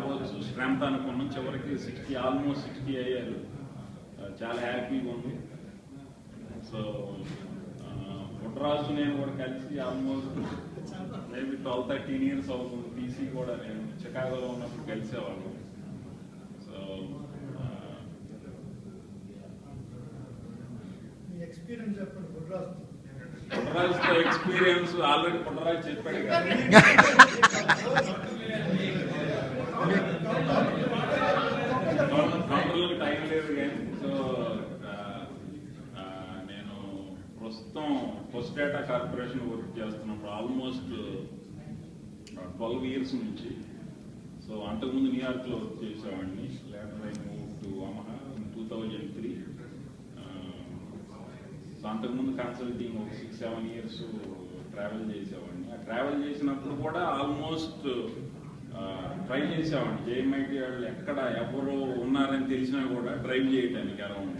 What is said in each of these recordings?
రావచ్చు స్ట్రెంత్ అనుకున్నాం, చివరికి 60 ఆల్మోస్ట్ 60 అయ్యారు. చాలా హ్యాపీగా ఉంది. సో పుట్టరాజు నేను కూడా కలిసి ఆల్మోస్ట్ మేబీ 12-13 years అవుతుంది. పీసీ కూడా నేను చికాగోలో ఉన్నప్పుడు కలిసేవాళ్ళు. సో ఎక్స్పీరియన్స్ చెప్పండి. పుట్టరాజుతో ఎక్స్పీరియన్స్ ఆల్రెడీ పుట్టరాజు చెప్పాడు కదా. కౌంటర్లకు టైం లేదు కానీ. సో నేను ప్రస్తుతం ఫస్ట్ డేటా కార్పొరేషన్ వర్క్ చేస్తున్నప్పుడు ఆల్మోస్ట్ 12 years నుంచి. సో అంతకుముందు న్యూయార్క్లో వర్క్ చేసేవాడిని. Later I move to Omaha in 2003. So అంతకుముందు కన్సల్టింగ్ ఒక 6-7 years ట్రావెల్ చేసేవాడిని. ఆ ట్రావెల్ చేసినప్పుడు కూడా ఆల్మోస్ట్ ట్రై చేసేవాడిని. జేఎంఐటీ వాళ్ళు ఎక్కడ ఎవరు ఉన్నారని తెలిసినా కూడా డ్రైవ్ చేయడానికి అరౌండ్.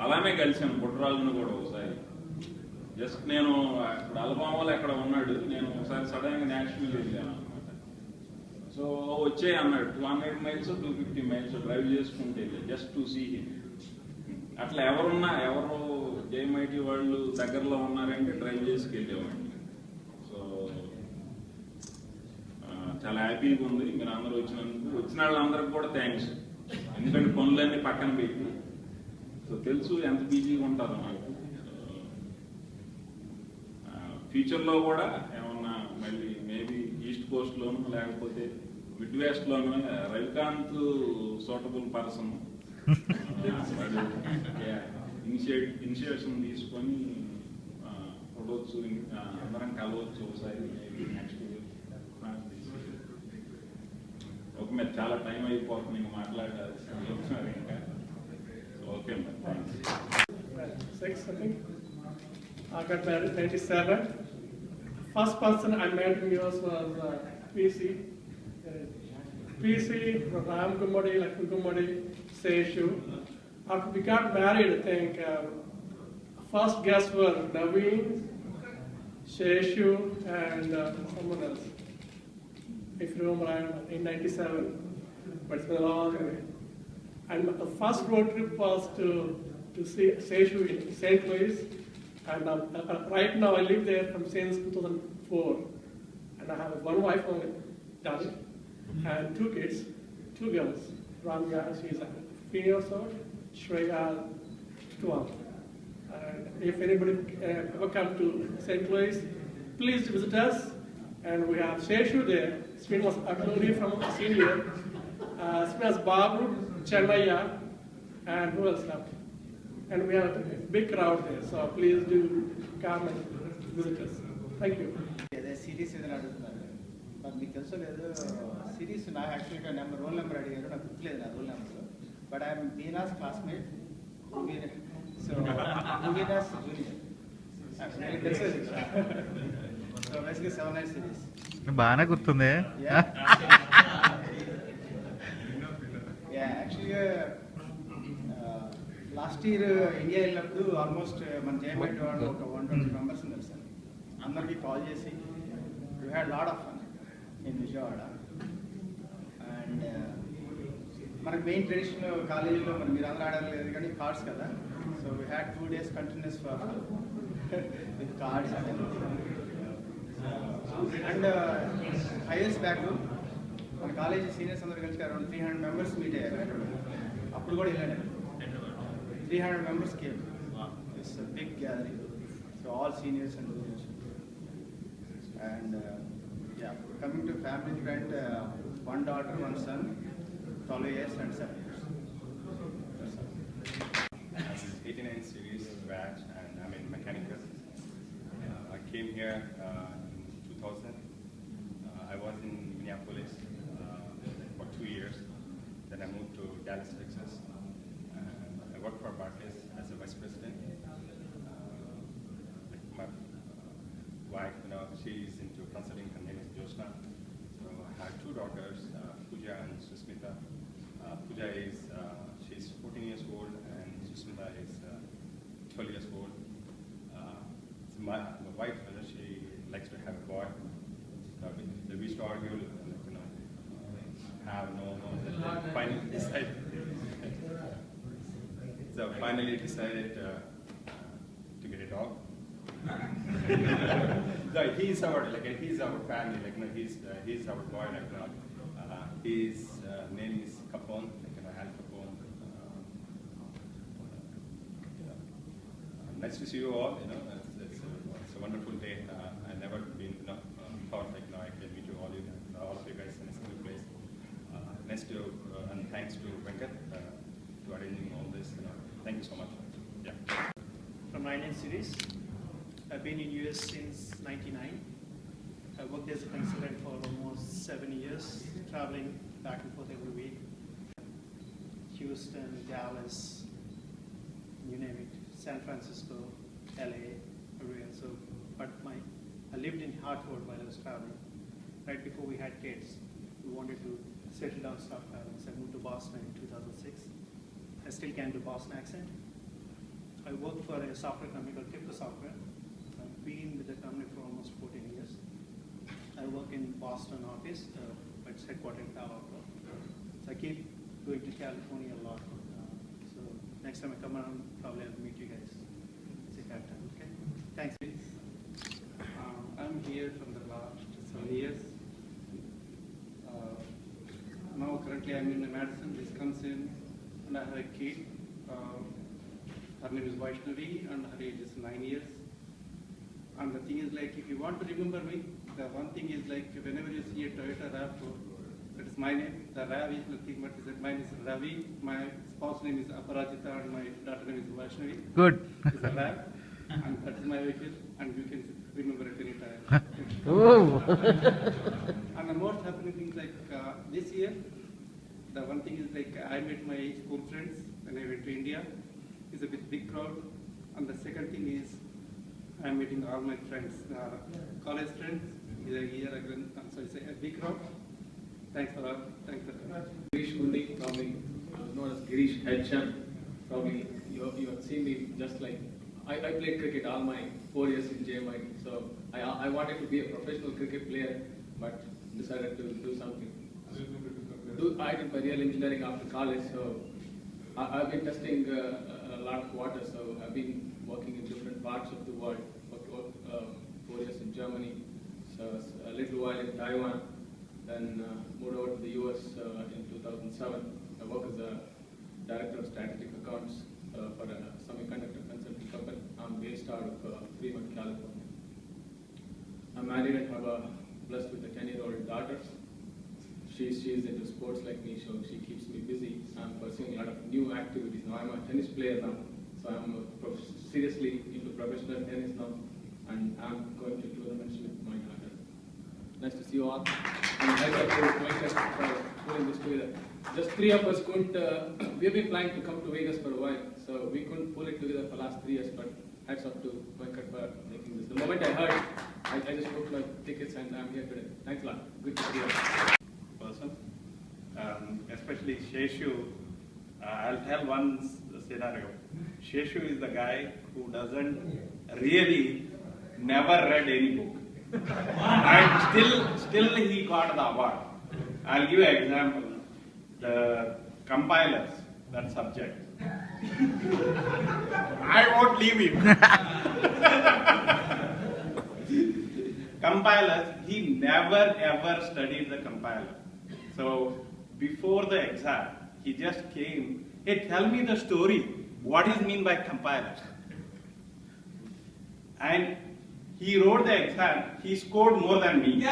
అలానే కలిసాను పుట్టరాజును కూడా ఒకసారి. జస్ట్ నేను అక్కడ అలబామాలో ఎక్కడ ఉన్నాడు, నేను ఒకసారి సడన్గా నేషనల్ వెళ్ళాను అనమాట. సో వచ్చే అన్నాడు 200 miles 250 miles డ్రైవ్ చేసుకుంటే జస్ట్ టు సీ హిమ్. అట్లా ఎవరున్నా ఎవరు జేఎంఐటీ వాళ్ళు దగ్గరలో ఉన్నారంటే డ్రైవ్ చేసుకెళ్ళేవాడిని. సో చాలా హ్యాపీగా ఉంది మీరు అందరూ వచ్చినందుకు. వచ్చిన వాళ్ళందరికీ కూడా థ్యాంక్స్. ఎందుకంటే పనులన్నీ పక్కన పెట్టి. సో తెలుసు ఎంత బిజీగా ఉంటారో నాకు. ఫ్యూచర్లో కూడా ఏమన్నా మళ్ళీ మేబీ ఈస్ట్ కోస్ట్లోనూ లేకపోతే మిడ్ వెస్ట్లోనూ రవికాంత్ సూటబుల్ పర్సన్ ఇనిషియేషన్ తీసుకొని చూడవచ్చు, అందరం కలవచ్చు ఒకసారి నెక్స్ట్ వీక్. ఒక మీద చాలా టైం అయిపోతుంది ఇంకా మాట్లాడాల్సి ఇంకా. Okay madam, thanks. I got married in 97. First person I met in US was PC. PC, Ram Kumadi, Lakshmi Kumadi, Seshu. After we got married, I think first guests were Naveen, Seshu, and someone else. If you remember, in 97. But it's been a long way. And the first road trip was to see Seshu in St. Louis. And right now I live there from since 2004, and I have one wife only, Dali, and 2 kids, 2 girls. Ramya, she's 15 years old, Shreya, 12. And if anybody ever come to St. Louis, please visit us. And we have Sheshu there, Srinivas Akluri from senior, Srinivas Babu, Chennaya, and who else left? And we have a big crowd there, so please do come and visit us. Thank you. Series ఏదైనా అడుగుతున్నారు, మరి మీకు తెలుసో లేదు series. నాకు యాక్చువల్గా roll number అడిగారు, నాకు గుర్తులేదు నా roll number. But I'm Beena's classmate. So Beena's junior తెలుసు. సో బేసిక్గా 7 సిరీస్ బాగానే గుర్తుంది. యాక్చువల్గా లాస్ట్ ఇయర్ ఇండియా వెళ్ళినప్పుడు ఆల్మోస్ట్ మన జేఎంఐటీ వాళ్ళు ఒక 120 members తెలుసు. అందరికీ కాల్ చేసి we had lot of fun in Vijayawada. And మనకి మెయిన్ ట్రెడిషన్ కాలేజీలో మరి మీరు అందరూ ఆడాలి లేదు కానీ కార్డ్స్ కదా. So we had 2 days continuous for with cards. And 5 years back మన కాలేజీ సీనియర్స్ అందరూ కలిసి అరౌండ్ 300 members మీట్ అయ్యారు. అప్పుడు కూడా ఇలానే 300 members came. It's a big gathering. So all seniors and juniors. And yeah, coming to family friend, 1 daughter, 1 son, 12 years and 7 years. This is 89 series batch, and I'm in mechanical. I came here in 2000. I was in Minneapolis for 2 years. Then I moved to Dallas, Texas. I worked for Barclays as a vice president. My wife, she's into consulting. Her name is Jyotsna. So I have 2 daughters, Pooja and Susmita. Pooja is she's 14 years old, and Susmita is 12 years old. So my wife, she likes to have a boy. So we used to argue, have no. Finally decided. So finally decided to get a dog. No, he's our family. He's our boy. His name is Capone. Al Capone. Nice to see you all. It's a wonderful day. I never been thought I can meet you all of you guys in a single place. Nice to and thanks to Venkat to arranging all this. Thank you so much. Yeah. From 9 series. I've been in US since '99. I worked as a consultant for almost 7 years, traveling back and forth every week. Houston, Dallas, you name it, San Francisco, LA, everywhere. So, but I lived in Hartford while I was traveling. Right before we had kids, we wanted to settle down, start traveling. So I moved to Boston in 2006. I still can do Boston accent. I work for a software company called Tipco Software. I've been with the company for almost 14 years. I work in Boston office, but it's headquartered in Palo Alto. So I keep going to California a lot. So next time I come around, probably I'll meet you guys. Say hi time, okay? Thanks. I'm here from the last 7 years. Now currently I'm in Madison, Wisconsin, and I have a kid. Her name is Vaishnavi and her age is 9 years. And the thing is if you want to remember me, the one thing is whenever you see a Toyota RAV4, that is my name. The RAV is nothing but mine is Ravi. My spouse name is Aparajita and my daughter name is Vaishnavi. Good. It's a RAV, and that is my vehicle, and you can remember it anytime. Oh. And the most happening things this year, the one thing is I met my school friends when I went to India. It's a big crowd. And the second thing is I'm meeting all my friends, college friends. Here again, so it's a big crowd. Thanks for Girish Kundi, probably known as Girish Hedchan. Probably you have seen me just I played cricket all my 4 years in JMIT. So I wanted to be a professional cricket player, but decided to do something. I did my real engineering after college, so I've been testing a lot of water. So I've been working in different parts of the world. Worked 4 years in Germany, so a little while in Taiwan. Then moved over to the US in 2007. I work as a director of strategic accounts for a semiconductor consulting company. I'm based out of Fremont, California. I'm married and blessed with a 10-year-old daughter. She's into sports like me, so she keeps me busy. I'm pursuing a lot of new activities now. I'm a tennis player now, so I'm seriously into professional tennis now, and I'm going to tournaments with my daughter. Nice to see you all. And thank you for putting this together. Just 3 of us couldn't, we've been planning to come to Vegas for a while, so we couldn't pull it together for the last 3 years, but hats off to Venkat for making this. The moment I heard, I just booked my tickets and I'm here today. Thanks a lot. Good to see you. Person, especially Sheshu. I'll tell one scenario. Sheshu is the guy who doesn't really never read any book. And still he got the award. I'll give you an example. The compilers, that subject. I won't leave him. Compilers, he never ever studied the compiler. So before the exam, he just came, hey, tell me the story. What is mean by compiler? And he wrote the exam, he scored more than me.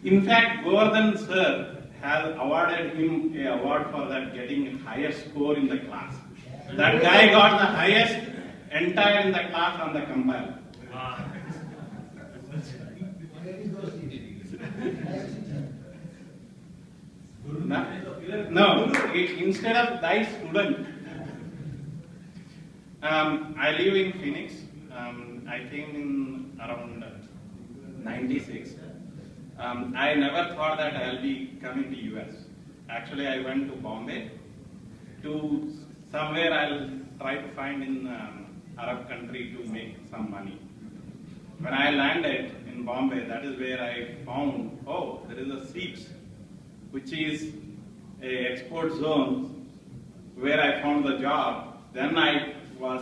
In fact, Govardhan sir has awarded him an award for that getting highest score in the class. That guy got the highest entire in the class on the compiler. No, instead of thy student, I live in Phoenix. I came in around 96. I never thought that I'll be coming to US. Actually, I went to Bombay to somewhere I'll try to find in Arab country to make some money. when I landed in Bombay, that is where I found, oh, there is a seats, which is a export zone where I found the job. Then I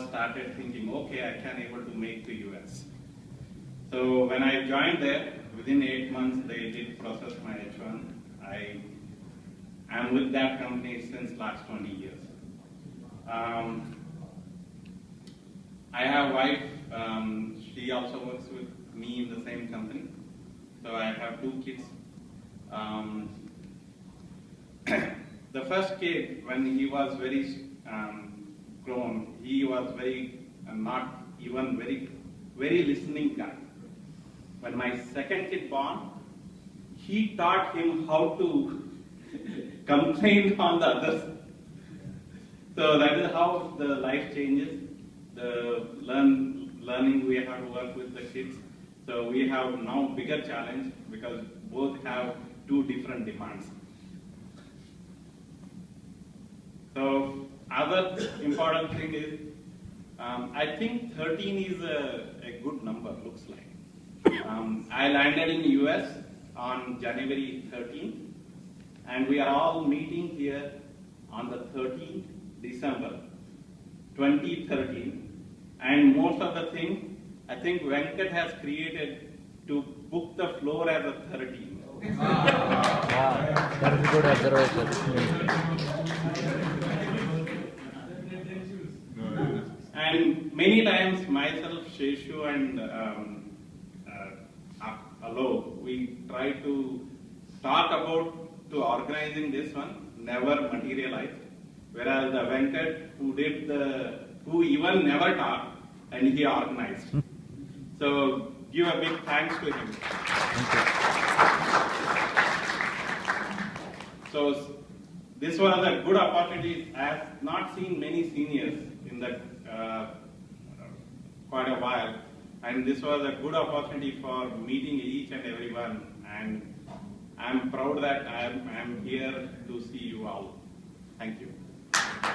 started thinking, okay, I can able to make the US. So when I joined there, within 8 months, they did process my H1. I am with that company since last 20 years. I have a wife, she also works with me in the same company. So I have 2 kids. The first kid, when he was very grown, he was very, not even very listening guy. When my second kid born, he taught him how to complain on the others. So that is how the life changes. The learning, we have to work with the kids. So we have now bigger challenge because both have 2 different demands. So other important thing is, I think 13 is a good number, looks like. I landed in US on January 13th, and we are all meeting here on the 13th December 2013. And most of the thing, I think Venkat has created to book the floor as a 13. That is a good observation. And many times myself, Sheshu and Alok, we try to talk about to organizing this one, never materialized. Whereas the Venkat, who even never talked, and he organized. So give a big thanks to him. So this was a good opportunity. I have not seen many seniors in that quite a while, and this was a good opportunity for meeting each and everyone. And I'm proud that I'm here to see you all. Thank you.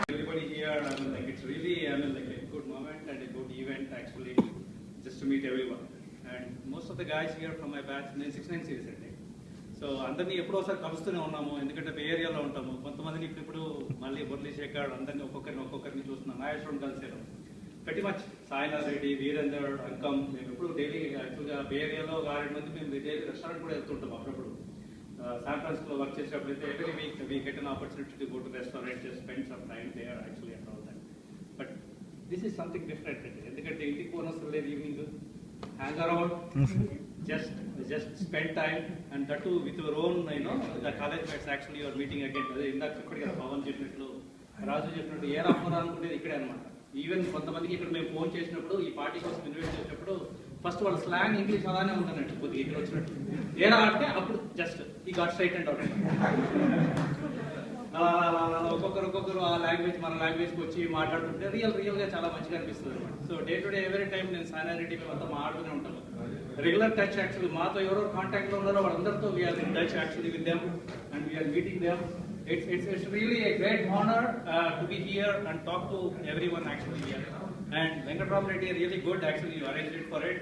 Everybody here, it's really, like a good moment and a good event actually, just to meet everyone. And most of the guys here from my batch, 69 series అండి. So అందరినీ ఎప్పుడో ఒకసారి కలుస్తూనే ఉన్నాము, ఎందుకంటే బే ఏరియాలో ఉంటాము. కొంతమందిని ఇప్పుడు మళ్ళీ మురళీ శేఖర్ అందరినీ ఒక్కొక్కరిని చూస్తున్నాం. నాగేశ్వరం కలిసారు. pretty much సాయినాథ్ రెడ్డి, వీరేందర్, అంకం, మేము ఎప్పుడు డైలీ యాక్చువల్గా బే ఏరియాలో 6 మంది మేము డైలీ రెస్టారెంట్ కూడా వెళ్తుంటాం అప్పుడప్పుడు. San Francisco work chesinapudu every week we get an opportunity to go to restaurant, just spend some time there actually and all that. But this is something different. Endukante intiki ponastru ledhu, evening hang around, just spend time, and that too with your own, the college mates actually you are meeting again. Ade indak ippadi Pawan chepinatlu, Raju chepinatlu ఏ రామరా అనుకునేది ఇక్కడే అన్నమాట. Even కొంతమందికి ఇక్కడ మేము phone చేసినప్పుడు ఈ party కోసం invite చేసినప్పుడు ఫస్ట్ వాళ్ళ స్లాంగ్ ఇంగ్లీష్ అలానే ఉందన్నట్టు, కొద్దిగా ఇక్కడ వచ్చినట్టు ఏరా అంటే అప్పుడు జస్ట్ ఈ గాట్ స్ట్రైట్ అండ్ అవుట్. ఒక్కొక్కరు ఆ లాంగ్వేజ్ మన లాంగ్వేజ్కి వచ్చి మాట్లాడుతుంటే రియల్గా చాలా మంచిగా అనిపిస్తుంది అనమాట. So day to day every time నేను సాయినాథ్ రెడ్డి మేము అంతా మాట్లాడుతూనే ఉంటాము. రెగ్యులర్ టచ్ యాక్చువల్లీ మాతో ఎవరెవరు కాంటాక్ట్లో ఉన్నారో వాళ్ళందరితో we're in touch actually with them and we're meeting them. It's really a great honor to be here and talk to everyone actually here. And Venkatraman Reddy really good actually, you arranged it for it.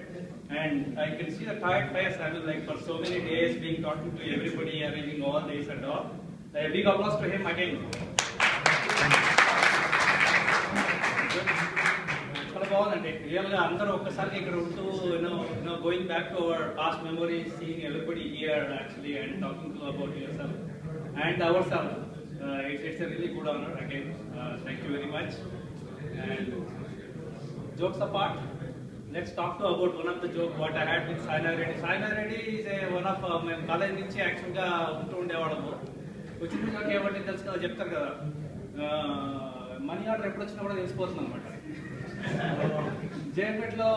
And I can see the tired face, I mean like for so many days being talking to everybody, arranging all this and all. A big applause to him again. చాలా బాగుందండి రియల్గా అందరూ ఒక్కసారి ఇక్కడ ఉంటూ going back to our past memories, seeing everybody here actually and talking to about your self and ourselves. It's a really good honor again. Thank you very much. And jokes apart, let's talk about one of the joke what I had with Sainath Reddy. Sainath Reddy is one of my college నుంచి యాక్చువల్గా ఉంటూ ఉండేవాళ్ళము. వచ్చిన నాకు ఏమంటే తెలుసు కదా, చెప్తారు కదా మనీ ఆర్డర్ ఎప్పుడు వచ్చినా కూడా తెలిసిపోతుంది అనమాట. జేఎన్పేటలో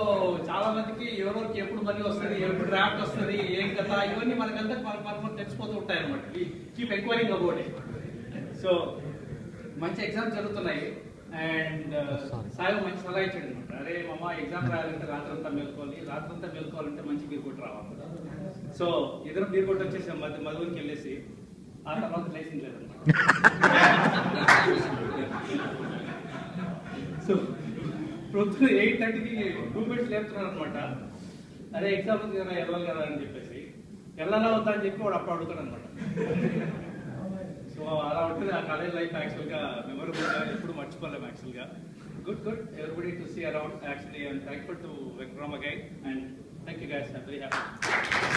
చాలా మందికి ఎవరికి ఎప్పుడు మనీ వస్తుంది, ఎప్పుడు డ్రాఫ్ట్ వస్తుంది, ఏం కదా ఇవన్నీ మనకంతా మనకు తెలిసిపోతూ ఉంటాయి అనమాట. Keep enquiring about it. So మంచి ఎగ్జామ్స్ జరుగుతున్నాయి అండ్ సాయి మంచి సలహా ఇచ్చాడు అనమాట. అరే మామ ఎగ్జామ్ రాయాలంటే రాత్రంతా మేల్కోవాలంటే మంచి బీర్ కొట్టు రావాలి. సో ఇద్దరు బీర్ కొట్టు వచ్చేసి మధువుకి వెళ్ళేసి ఆ తర్వాత లేచింది లేదన్నమాట. సో ప్రొద్దున 8:30కి 2 బిట్స్ లేపుతున్నారు అనమాట. అరే ఎగ్జామ్ ఉంది కదా వెళ్ళాలి కదా అని చెప్పేసి వెళ్ళాలా వద్దా అని చెప్పి వాడు అప్పుడు అడుగుతాడు అనమాట. సో అలా ఉంటుంది ఆ కాలేజ్ లైఫ్ యాక్చువల్గా మెమొరబుల్గా ఎప్పుడు మర్చిపోలేము యాక్చువల్గా. Good everybody to see around actually, and thankful to Vikram again, and thank you guys, I'm very happy.